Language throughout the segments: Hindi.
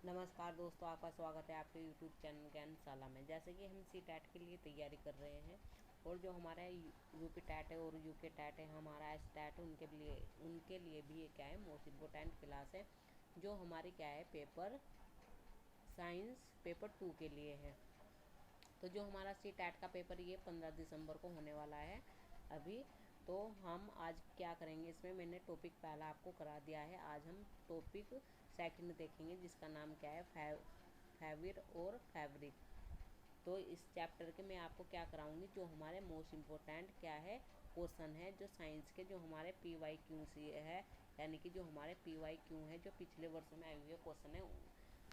नमस्कार दोस्तों, आपका स्वागत है आपके यूट्यूब चैनल ज्ञानशाला में। जैसे कि हम सी टैट के लिए तैयारी कर रहे हैं और जो हमारा यूपी टैट है और यूके टैट है, हमारा एस टैट है, उनके लिए भी ये क्या है मोस्ट इम्पोर्टेंट क्लास है जो हमारी क्या है पेपर साइंस पेपर 2 के लिए है। तो जो हमारा सी टैट का पेपर ये 15 दिसंबर को होने वाला है अभी। तो हम आज क्या करेंगे, इसमें मैंने टॉपिक पहला आपको करा दिया है। आज हम टॉपिक सेकंड देखेंगे जिसका नाम क्या है फैविर और फैब्रिक। तो इस चैप्टर के मैं आपको क्या कराऊंगी, जो हमारे मोस्ट इम्पोर्टेंट क्या है क्वेश्चन है जो साइंस के, जो हमारे PYQ से है, यानी कि जो हमारे PYQ है जो पिछले वर्षों में आए हुए क्वेश्चन है।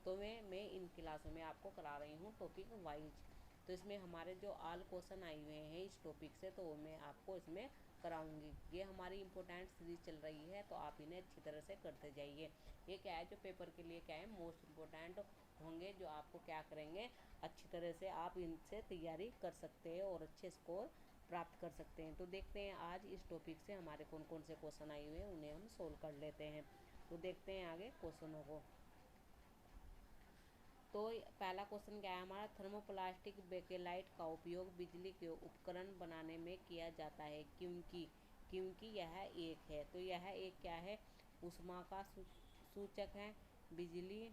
तो मैं इन क्लासों में आपको करा रही हूँ टॉपिक वाइज। तो इसमें हमारे जो ऑल क्वेश्चन आए हुए हैं इस टॉपिक से, तो मैं आपको इसमें कराऊंगी। ये हमारी इंपॉर्टेंट सीरीज चल रही है, तो आप इन्हें अच्छी तरह से करते जाइए। ये क्या है जो पेपर के लिए क्या है मोस्ट इम्पोर्टेंट होंगे, जो आपको क्या करेंगे अच्छी तरह से आप इनसे तैयारी कर सकते हैं और अच्छे स्कोर प्राप्त कर सकते हैं। तो देखते हैं आज इस टॉपिक से हमारे कौन कौन से क्वेश्चन आए हुए हैं, उन्हें हम सोल्व कर लेते हैं। तो देखते हैं आगे क्वेश्चनों को। तो पहला क्वेश्चन क्या है हमारा, थर्मोप्लास्टिक बेकेलाइट का उपयोग बिजली के उपकरण बनाने में किया जाता है क्योंकि यह एक है। तो यह एक क्या है, ऊष्मा का सूचक है, बिजली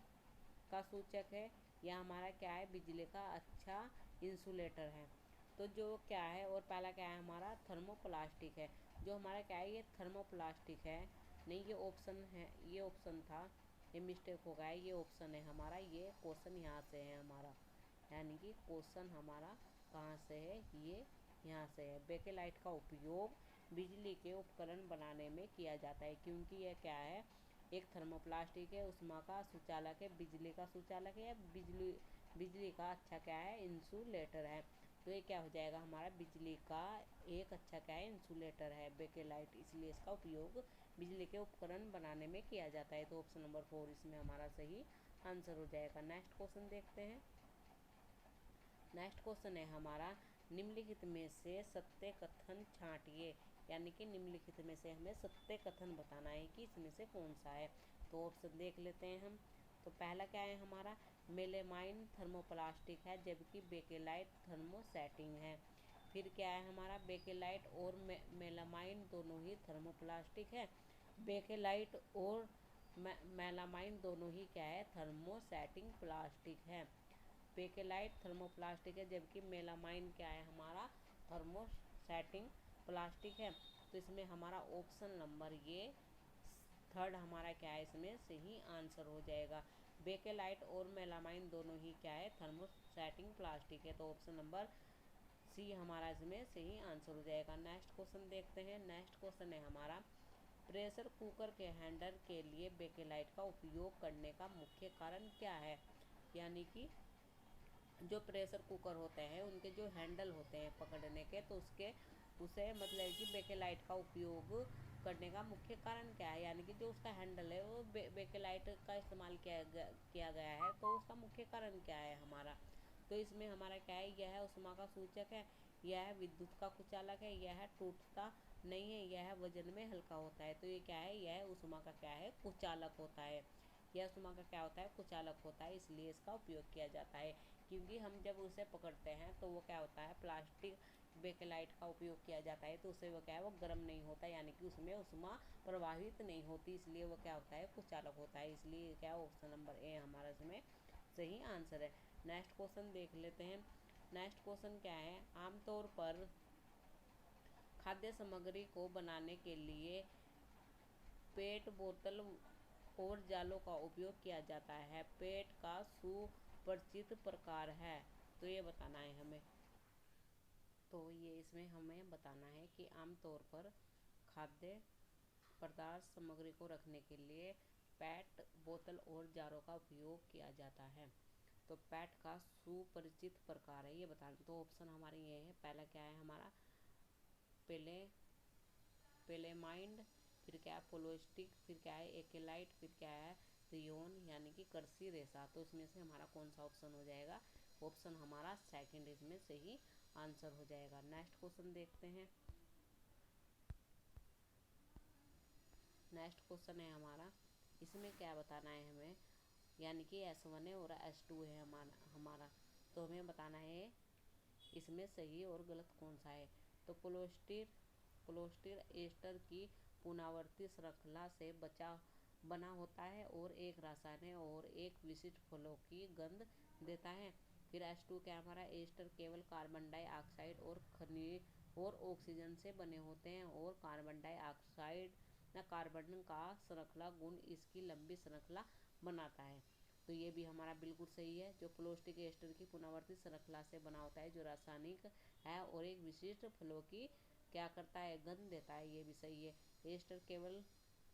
का सूचक है, यह हमारा क्या है बिजली का अच्छा इंसुलेटर है। तो जो क्या है, और पहला क्या है हमारा थर्मोप्लास्टिक है। जो हमारा क्या है ये थर्मोप्लास्टिक है, नहीं ये ऑप्शन है, ये ऑप्शन था, ये मिस्टेक हो गया है, ये ऑप्शन है हमारा, ये क्वेश्चन यहाँ से है हमारा, यानी कि क्वेश्चन हमारा कहाँ से है, ये यहाँ से है। बेकेलाइट का उपयोग बिजली के उपकरण बनाने में किया जाता है क्योंकि यह क्या है एक थर्मोप्लास्टिक है, ऊष्मा का सुचालक है, बिजली का सुचालक है, या बिजली का अच्छा क्या है इंसुलेटर है। तो ये क्या हो जाएगा हमारा बिजली का एक अच्छा क्या है इंसुलेटर है बेकेलाइट, इसलिए इसका उपयोग बिजली के उपकरण बनाने में किया जाता है। तो ऑप्शन नंबर 4 इसमें हमारा सही आंसर हो जाएगा। नेक्स्ट क्वेश्चन देखते हैं। नेक्स्ट क्वेश्चन है हमारा, निम्नलिखित में से सत्य कथन छांटिए, यानी कि निम्नलिखित में से हमें सत्य कथन बताना है कि इसमें से कौन सा है। तो ऑप्शन देख लेते हैं हम। तो पहला क्या है हमारा, मेलेमाइन थर्मोप्लास्टिक है जबकि बेकेलाइट थर्मोसेटिंग है। फिर क्या है हमारा, बेकेलाइट और मेलामाइन दोनों ही थर्मोप्लास्टिक है, बेकेलाइट और मेलामाइन दोनों ही क्या है थर्मोसेटिंग प्लास्टिक है। बेकेलाइट थर्मोप्लास्टिक है जबकि मेलामाइन क्या है हमारा थर्मोसेटिंग प्लास्टिक है। तो इसमें हमारा ऑप्शन नंबर ये थर्ड हमारा क्या है इसमें सही आंसर हो जाएगा। बेकेलाइट और मेलामाइन दोनों ही क्या है थर्मोसेटिंग प्लास्टिक है। तो ऑप्शन नंबर सी हमारा इसमें सही आंसर हो जाएगा। नेक्स्ट क्वेश्चन देखते हैं। नेक्स्ट क्वेश्चन है हमारा, प्रेशर कुकर के हैंडल के लिए बेकेलाइट का उपयोग करने का मुख्य कारण क्या है। यानी कि जो प्रेशर कुकर होते हैं उनके जो हैंडल होते हैं पकड़ने के, तो उसे मतलब कि बेकेलाइट का उपयोग करने का मुख्य कारण क्या है, यानी कि जो उसका हैंडल है वो बेकेलाइट का इस्तेमाल किया गया है, तो उसका मुख्य कारण क्या है हमारा। तो इसमें हमारा क्या है, यह ऊष्मा का सूचक है, यह विद्युत का कुचालक है, यह टूटता नहीं है, यह वजन में हल्का होता है। तो ये क्या है, यह ऊष्मा का क्या है कुचालक होता है, यह ऊष्मा का क्या होता है कुचालक होता है, इसलिए इसका उपयोग किया जाता है। क्योंकि हम जब उसे पकड़ते हैं तो वो क्या होता है प्लास्टिक, बेकेलाइट का उपयोग किया जाता है तो उससे वो क्या है वो गर्म नहीं होता, यानी कि उसमें ऊष्मा प्रवाहित नहीं होती, इसलिए वो क्या होता है कुचालक होता है। इसलिए क्या ऑप्शन नंबर ए हमारा इसमें सही आंसर है। नेक्स्ट क्वेश्चन देख लेते हैं। नेक्स्ट क्वेश्चन क्या है, आमतौर पर खाद्य सामग्री को बनाने के लिए पेट, बोतल और जालों का उपयोग किया जाता है। पेट का सुपरिचित प्रकार है, तो ये बताना है हमें। तो ये इसमें हमें बताना है कि आमतौर पर खाद्य पदार्थ सामग्री को रखने के लिए पेट, बोतल और जारों का उपयोग किया जाता है। तो पेट का सुपरिचित प्रकार है, ये बताना। तो ऑप्शन हमारे ये है, पहला क्या है हमारा पेले पेलेमाइंड, फिर क्या है पोलोस्टिक, फिर क्या है एकेलाइट, फिर क्या है रियोन यानी कि करसी रेशा। तो इसमें से हमारा कौन सा ऑप्शन हो जाएगा, ऑप्शन हमारा सेकंड इसमें सही आंसर हो जाएगा। नेक्स्ट क्वेश्चन देखते हैं। नेक्स्ट क्वेश्चन है हमारा, इसमें क्या बताना है हमें, यानी कि S1 है और S2 है हमारा। तो हमें बताना है इसमें सही और गलत कौन सा है। तो प्लोस्टिर एस्टर की पुनरावर्ती श्रृंखला से बना होता है और एक रासायनिक है और एक विशिष्ट फलों की गंध देता है। फिर H2 क्या हमारा एस्टर केवल कार्बन डाइऑक्साइड और खनिज और ऑक्सीजन से बने होते हैं और कार्बन डाइऑक्साइड न कार्बन का श्रृंखला गुण इसकी लंबी श्रृंखला बनाता है। तो ये भी हमारा बिल्कुल सही है। जो प्लोस्टिक एस्टर की पुनरावर्ती श्रृंखला से बना होता है, जो रासायनिक है और एक विशिष्ट फलों की क्या करता है, गंध देता है, ये भी सही है। एस्टर केवल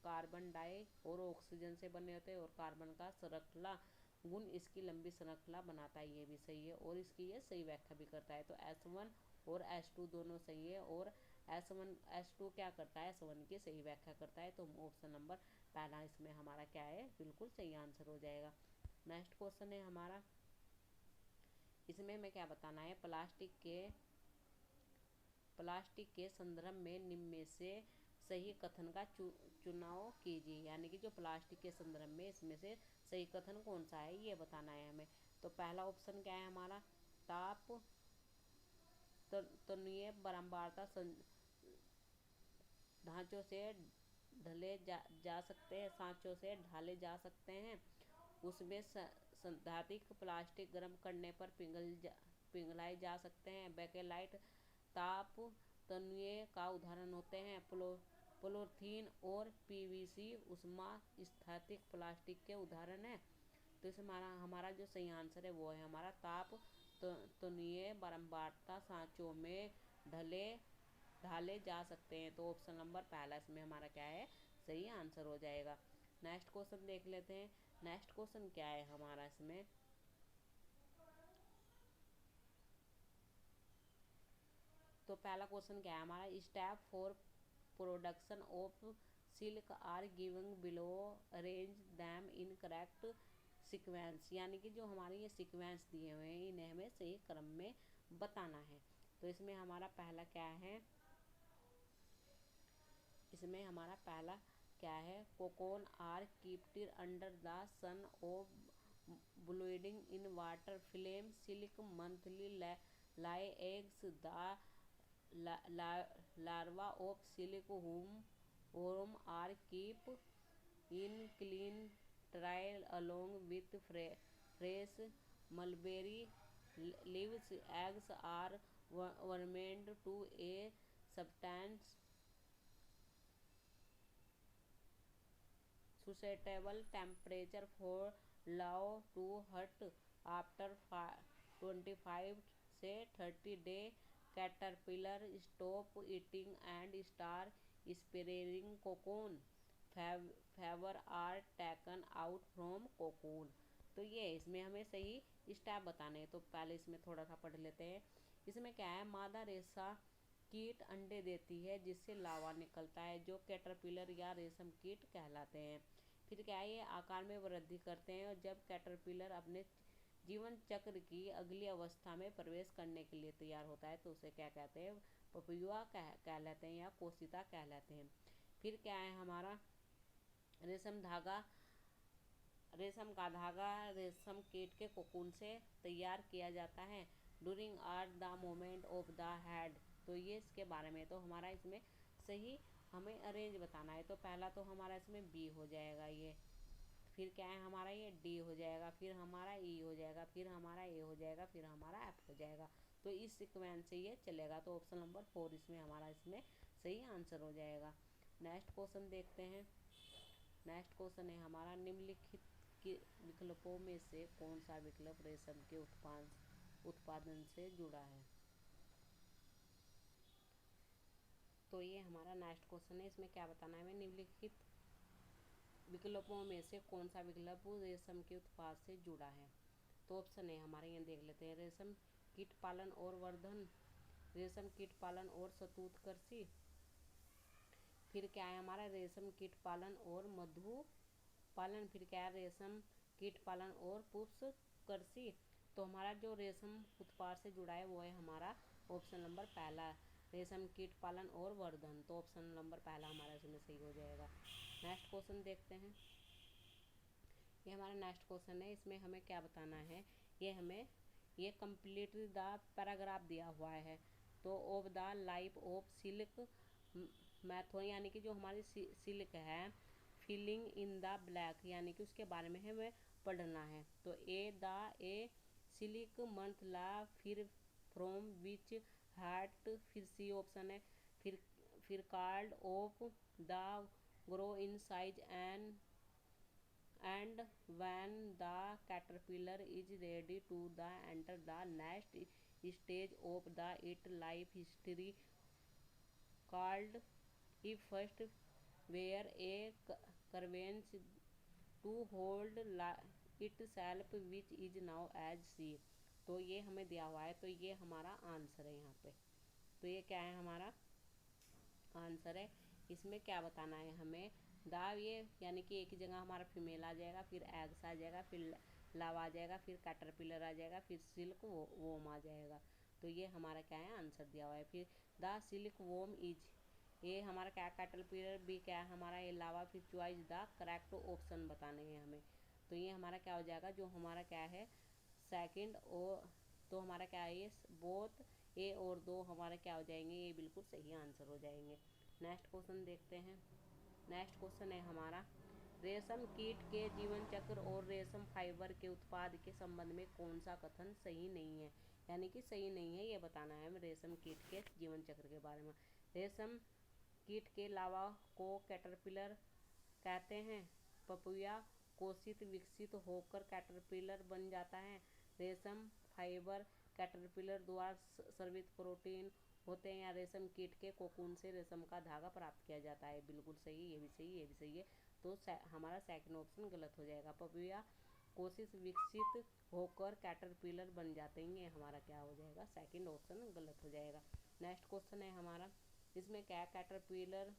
कार्बन डाई और ऑक्सीजन से बने होते हैं और कार्बन का श्रृंखला गुण इसकी लंबी श्रृंखला बनाता है, ये भी सही है और इसकी ये सही व्याख्या भी करता है। तो S1 और S2 दोनों सही है और S2 क्या करता है, S1 की सही व्याख्या करता है। तो ऑप्शन नंबर पहला इसमें हमारा क्या है, बिल्कुल सही आंसर हो जाएगा। नेक्स्ट क्वेश्चन है हमारा, इसमें हमें क्या बताना है, प्लास्टिक के संदर्भ में निम्न में से सही कथन का चुनाव कीजिए। यानी कि जो प्लास्टिक के संदर्भ में इसमें से सही कथन कौन सा है, ये बताना है हमें। तो पहला ऑप्शन क्या है हमारा, ताप तन्वीय बारंबारता ढांचों से ढले जा सकते हैं, सांचों से ढाले जा सकते हैं। उसमें सैद्धांतिक प्लास्टिक गर्म करने पर पिघलाए जा सकते हैं। बेकेलाइट ताप तन्वीय का उदाहरण होते हैं। पॉलीथीन और पीवीसी उष्मा स्थैतिक प्लास्टिक के उदाहरण है। तो इसमें हमारा जो सही आंसर है वो है हमारा ताप तन्वीय बारंबारता सांचों में ढाले जा सकते हैं। तो ऑप्शन नंबर पहला इसमें हमारा क्या है, सही आंसर हो जाएगा। नेक्स्ट क्वेश्चन देख लेते हैं। नेक्स्ट क्वेश्चन क्या है हमारा इसमें, तो पहला क्वेश्चन क्या है हमारा, step for production of silk are given below, arrange them in correct sequence. यानी कि जो हमारे ये सीक्वेंस दिए हुए हैं इन्हें हमें सही क्रम में बताना है। तो इसमें हमारा पहला क्या है, इसमें हमारा पहला क्या है, cocoon are keeped under the sun of bleeding in water flame silk monthly lie eggs the larva of silkworm are kept in clean tray along with fresh mulberry leaves. Eggs are warmed to a substance suitable temperature for larvae to hatch. After 25 से 30 day caterpillar stop eating and start spreading cocoon. Fewer are taken out from cocoon. तो ये इसमें हमें सही स्टेप बताने हैं। तो पहले इसमें थोड़ा सा पढ़ लेते हैं। इसमें क्या है, मादा रेशा कीट अंडे देती है जिससे लावा निकलता है जो कैटरपिलर या रेशम कीट कहलाते हैं। फिर क्या है, ये आकार में वृद्धि करते हैं और जब कैटरपिलर अपने जीवन चक्र की अगली अवस्था में प्रवेश करने के लिए तैयार होता है तो उसे क्या कहते हैं, पपयुआ कहलाते हैं या कोशिका कहलाते हैं। फिर क्या है हमारा, रेशम का धागा रेशम कीट के कोकून से तैयार किया जाता है। During are the moment of the head. तो ये इसके बारे में, तो हमारा इसमें सही हमें अरेंज बताना है। तो पहला तो हमारा इसमें बी हो जाएगा ये, फिर क्या है हमारा ये डी हो जाएगा, फिर हमारा ई हो जाएगा, फिर हमारा ए हो जाएगा, फिर हमारा एफ हो जाएगा। तो इस सीक्वेंस से ये चलेगा। तो ऑप्शन नंबर 4 इसमें हमारा इसमें सही आंसर हो जाएगा। नेक्स्ट क्वेश्चन देखते हैं। नेक्स्ट क्वेश्चन है हमारा, निम्नलिखित के विकल्पों में से कौन सा विकल्प रेशम के उत्पादन से जुड़ा है। तो ये हमारा नेक्स्ट क्वेश्चन है। इसमें क्या बताना है हमें, निम्नलिखित विकल्पों में से कौन सा विकल्प रेशम के उत्पाद से जुड़ा है। तो ऑप्शन है हमारे यहाँ देख लेते हैं, रेशम कीट पालन और वर्धन, रेशम कीट पालन और शहतूत कृषि, फिर क्या है हमारा रेशम कीट पालन और मधु पालन, फिर क्या है रेशम कीट पालन और पुष्प कृषि। तो हमारा जो रेशम उत्पाद से जुड़ा है वो है हमारा ऑप्शन नंबर पहला, रेशम कीट पालन और वर्धन। तो ऑप्शन नंबर पहला हमारा इसमें सही हो जाएगा। नेक्स्ट क्वेश्चन देखते हैं। ये हमारा नेक्स्ट क्वेश्चन है, इसमें हमें क्या बताना है, ये कंप्लीट द पैराग्राफ दिया हुआ है। तो of the life of silk मैथोन, यानी कि जो हमारी सिल्क है, फिलिंग इन द ब्लैक, यानी कि उसके बारे में हमें पढ़ना है। तो ए सिल्क मंथ ला, फिर फ्रॉम विच हार्ट, फिर सी ऑप्शन है, फिर card of the grow in size and when the caterpillar is ready to enter the next stage of the its life history called if first where a conveyance to hold itself which is now as C। तो ये हमें दिया हुआ है, तो ये हमारा आंसर है यहाँ पे। तो ये क्या है, हमारा आंसर है। इसमें क्या बताना है हमें, दाव ये यानी कि एक ही जगह हमारा फीमेल आ जाएगा, फिर एग्स आ जाएगा, फिर लाव आ जाएगा, फिर कैटरपिलर आ जाएगा, फिर सिल्क वोम आ जाएगा। तो ये हमारा क्या है, आंसर दिया हुआ है। फिर द सिल्क वोम इज, ये हमारा क्या, कैटरपिलर भी क्या है हमारा, ये लावा, फिर चॉइस द करेक्ट ऑप्शन बताने हैं हमें। तो ये हमारा क्या हो जाएगा, जो हमारा क्या है सेकंड, और तो हमारा क्या है, ये बोथ ए और दो हमारे क्या हो जाएंगे, ये बिल्कुल सही आंसर हो जाएंगे। नेक्स्ट क्वेश्चन देखते हैं। नेक्स्ट क्वेश्चन है हमारा, रेशम कीट के जीवन चक्र और रेशम फाइबर के उत्पाद के संबंध में कौन सा कथन सही नहीं है, यानी कि सही नहीं है, ये बताना है हमें रेशम कीट के जीवन चक्र के बारे में। रेशम कीट के लावा को कैटरपिलर कहते हैं। पपुया कोशित विकसित होकर कैटरपिलर बन जाता है। रेशम फाइबर कैटरपिलर द्वारा स्रावित प्रोटीन होते हैं, या रेशम कीट के कोकून से रेशम का धागा प्राप्त किया जाता है। बिल्कुल सही, ये भी सही, ये भी सही है। तो हमारा सेकंड ऑप्शन गलत हो जाएगा। पपुया कोशिश विकसित होकर कैटरपिलर बन जाते हैं, ये हमारा क्या हो जाएगा, सेकंड ऑप्शन गलत हो जाएगा। नेक्स्ट क्वेश्चन है हमारा, इसमें क्या, कैटरपिलर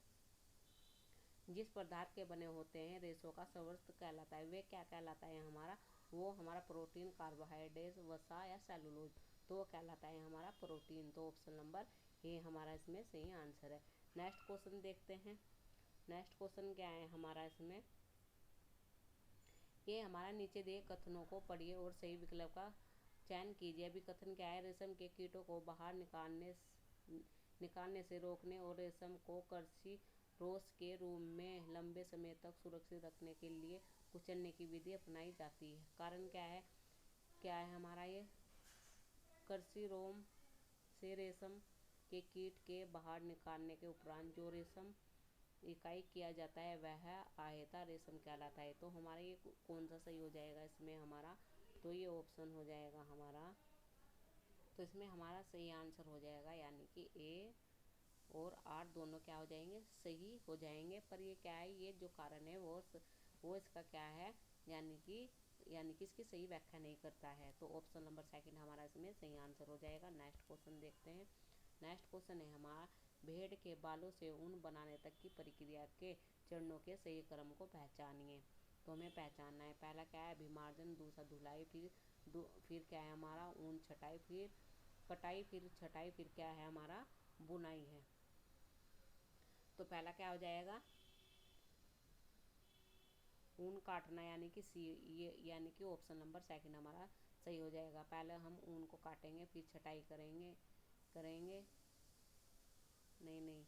जिस पदार्थ के बने होते हैं रेशों का समस्त कहलाता है, वे क्या कहलाता है हमारा, वो हमारा प्रोटीन, कार्बोहाइड्रेट, वसा या सेलुलोज। तो वो कहलाता है हमारा प्रोटीन। तो ऑप्शन नंबर ए हमारा इसमें सही आंसर है। नेक्स्ट क्वेश्चन देखते हैं। नेक्स्ट क्वेश्चन क्या है हमारा, इसमें ये हमारा नीचे दिए कथनों को पढ़िए और सही विकल्प का चयन कीजिए। अभी कथन क्या है, रेशम के कीटों को बाहर निकालने से रोकने और रेशम को कृषि रोस के रूप में लंबे समय तक सुरक्षित रखने के लिए कुचलने की विधि अपनाई जाती है। कारण क्या है हमारा, ये कृषि रोम से रेशम के कीट के बाहर निकालने के उपरांत जो रेशम इकाई किया जाता है वह आहता रेशम कहलाता है। तो हमारा ये कौन सा सही हो जाएगा इसमें हमारा, तो ये ऑप्शन हो जाएगा हमारा। तो इसमें हमारा सही आंसर हो जाएगा, यानी कि ए और आर दोनों क्या हो जाएंगे, सही हो जाएंगे। पर ये क्या है, ये जो कारण है वो इसका क्या है, यानी कि इसकी सही व्याख्या नहीं करता है। तो ऑप्शन नंबर सेकंड हमारा इसमें सही आंसर हो जाएगा। नेक्स्ट क्वेश्चन देखते हैं। नेक्स्ट क्वेश्चन है हमारा, भेड़ के बालों से ऊन बनाने तक की प्रक्रिया के चरणों के सही क्रम को पहचानिए। तो हमें पहचानना है, पहला क्या है, अभिमार्जन, दूसरा धुलाई, फिर क्या है हमारा ऊन छटाई, फिर कटाई, फिर छटाई, फिर क्या है हमारा बुनाई है। तो पहला क्या हो जाएगा, ऊन काटना, यानी कि सी, ये यानी कि ऑप्शन नंबर सेकंड हमारा सही हो जाएगा। पहले हम ऊन को काटेंगे, फिर छटाई करेंगे नहीं,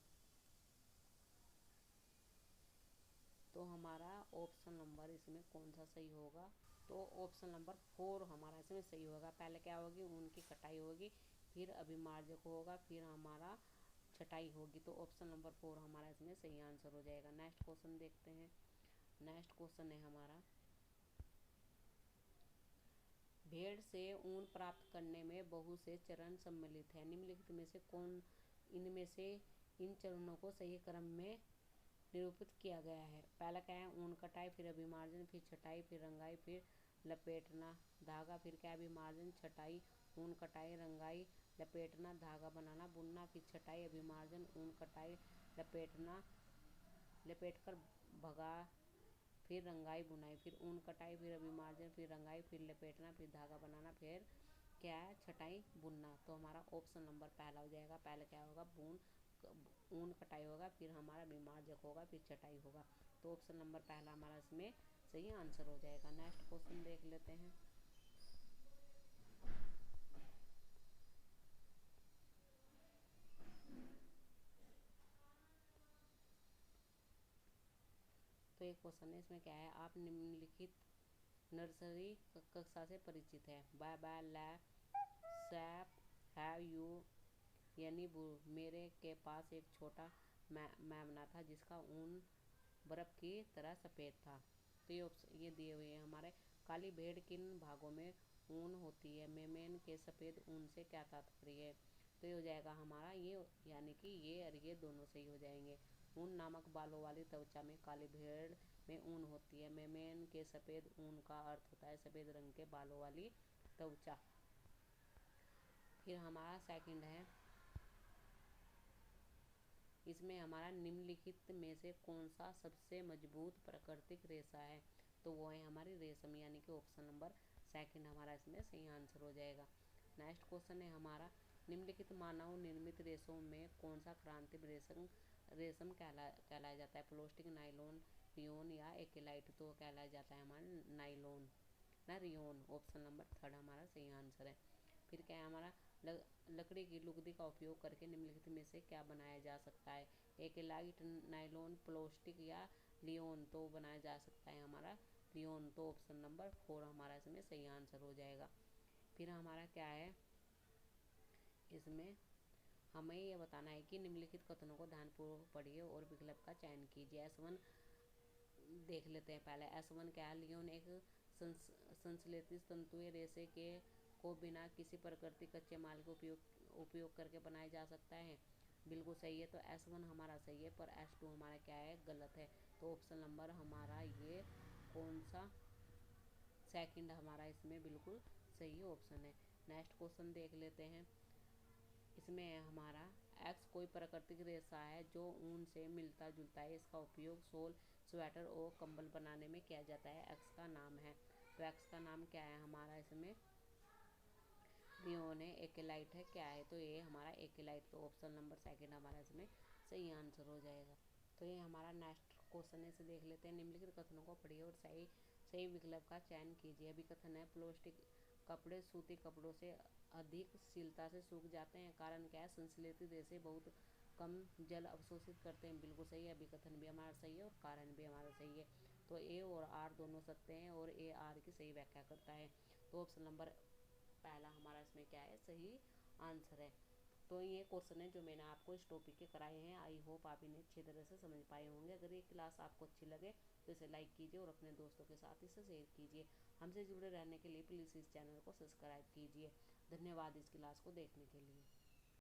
तो हमारा ऑप्शन नंबर इसमें कौन सा सही होगा, तो ऑप्शन नंबर 4 हमारा इसमें सही होगा। पहले क्या होगी, ऊन की कटाई होगी, फिर अभिमार्जक होगा, फिर हमारा छटाई होगी। तो ऑप्शन नंबर 4 हमारा इसमें सही आंसर हो जाएगा। नेक्स्ट क्वेश्चन देखते हैं। नेक्स्ट क्वेश्चन है हमारा, भेड़ से ऊन प्राप्त करने में बहुत से चरण सम्मिलित हैं, निम्नलिखित में से इनमें से इन चरणों को सही क्रम में निरूपित किया गया है। पहला क्या है, ऊन कटाई, फिर अभिमार्जन, फिर छटाई, फिर रंगाई, फिर लपेटना धागा, फिर क्या अभिमार्जन, छटाई, ऊन कटाई, रंगाई, लपेटना, धागा बनाना, बुनना, फिर छटाई, अभिमार्जन, ऊन कटाई, लपेट कर भगा, फिर रंगाई, बुनाई, फिर ऊन कटाई, फिर अभिमार्जन, फिर रंगाई, फिर लपेटना, फिर धागा बनाना, फिर क्या है छटाई, बुनना। तो हमारा ऑप्शन नंबर पहला हो जाएगा। पहले क्या होगा, ऊन कटाई होगा, फिर हमारा अभिमार्जक होगा, फिर छटाई होगा। तो ऑप्शन नंबर पहला हमारा इसमें सही आंसर हो जाएगा। नेक्स्ट क्वेश्चन देख लेते हैं। तो एक क्वेश्चन है, इसमें क्या है, आप निम्नलिखित नर्सरी कक्षा से परिचित है। बाय बाय लै सैप हैव यू, यानी मेरे के पास एक छोटा मेमना था जिसका ऊन बर्फ की तरह सफ़ेद था। तो ये दिए हुए हैं हमारे। काली भेड़ किन भागों में ऊन होती है? मेमेन के सफ़ेद ऊन से क्या तात्पर्य है? तो ये हो जाएगा हमारा ये, यानी कि ये और ये दोनों सही हो जाएंगे। ऊन नामक बालों वाली त्वचा में काली भेड़ में ऊन होती है। मेमेन के सफ़ेद ऊन का अर्थ होता है सफ़ेद रंग के बालों वाली त्वचा। फिर हमारा सेकंड है, इसमें हमारा निम्नलिखित में से कौन सा सबसे मजबूत प्राकृतिक रेशा है? तो वो है हमारी रेशम, यानी कि ऑप्शन नंबर सेकंड हमारा इसमें सही आंसर हो जाएगा। नेक्स्ट क्वेश्चन है हमारा, निम्नलिखित मानव निर्मित रेशों में कौन सा क्रांतिक रेशम कहलाया जाता है? प्लास्टिक, नायलॉन, रियोन या एक्रिलाइट? तो कहलाया जाता है हमारा नायलॉन ना रियोन। ऑप्शन नंबर थर्ड हमारा सही आंसर है। फिर क्या है हमारा, लकड़ी की लुगदी का उपयोग करके निम्नलिखित में से क्या बनाया जा सकता है? एक्रिलाइट, नायलॉन, प्लास्टिक या रियोन? तो बनाया जा सकता है हमारा रियोन। तो ऑप्शन नंबर फोर हमारा इसमें सही आंसर हो जाएगा। फिर हमारा क्या है, इसमें हमें यह बताना है कि निम्नलिखित कथनों को ध्यानपूर्वक पढ़िए और विकल्प का चयन कीजिए। S1 देख लेते हैं पहले। S1 क्या है, लियोन एक संश्लेषित तंतुए रेशे के को बिना किसी प्राकृतिक कच्चे माल के उपयोग करके बनाया जा सकता है। बिल्कुल सही है। तो S1 हमारा सही है, पर S2 हमारा क्या है, गलत है। तो ऑप्शन नंबर हमारा ये कौन सा, सेकंड हमारा इसमें बिल्कुल सही ऑप्शन है। नेक्स्ट क्वेश्चन देख लेते हैं। इसमें है हमारा, एक्स कोई प्राकृतिक रेशा है जो ऊन से मिलता जुलता है। इसका उपयोग शॉल, स्वेटर और कंबल बनाने में किया जाता है। एक्स का नाम है, तो एक्स का नाम क्या है हमारा इसमें, रियोन है, एक्रिलाइट है, क्या है? तो ये हमारा एक्रिलाइट। तो ऑप्शन नंबर सेकंड हमारा इसमें सही आंसर हो जाएगा। तो ये हमारा नेक्स्ट क्वेश्चन है, इसे देख लेते हैं। निम्नलिखित कथनों को पढ़िए और सही विकल्प का चयन कीजिए। अभी कथन है, प्लास्टिक कपड़े सूती कपड़ों से अधिक शीलता से सूख जाते हैं। कारण क्या है? संश्लेषित रेशे बहुत कम जल अवशोषित करते हैं। बिल्कुल सही है। अभी कथन भी हमारा सही है और कारण भी हमारा सही है। तो ए और आर दोनों सत्य हैं और ए आर की सही व्याख्या करता है। तो ऑप्शन नंबर पहला हमारा इसमें क्या है, सही आंसर है। तो ये क्वेश्चन है जो मैंने आपको इस टॉपिक के कराए हैं। आई होप आप इन्हें अच्छी तरह से समझ पाए होंगे। अगर ये क्लास आपको अच्छी लगे तो इसे लाइक कीजिए और अपने दोस्तों के साथ इसे शेयर कीजिए। हमसे जुड़े रहने के लिए प्लीज़ इस चैनल को सब्सक्राइब कीजिए। धन्यवाद इस क्लास को देखने के लिए।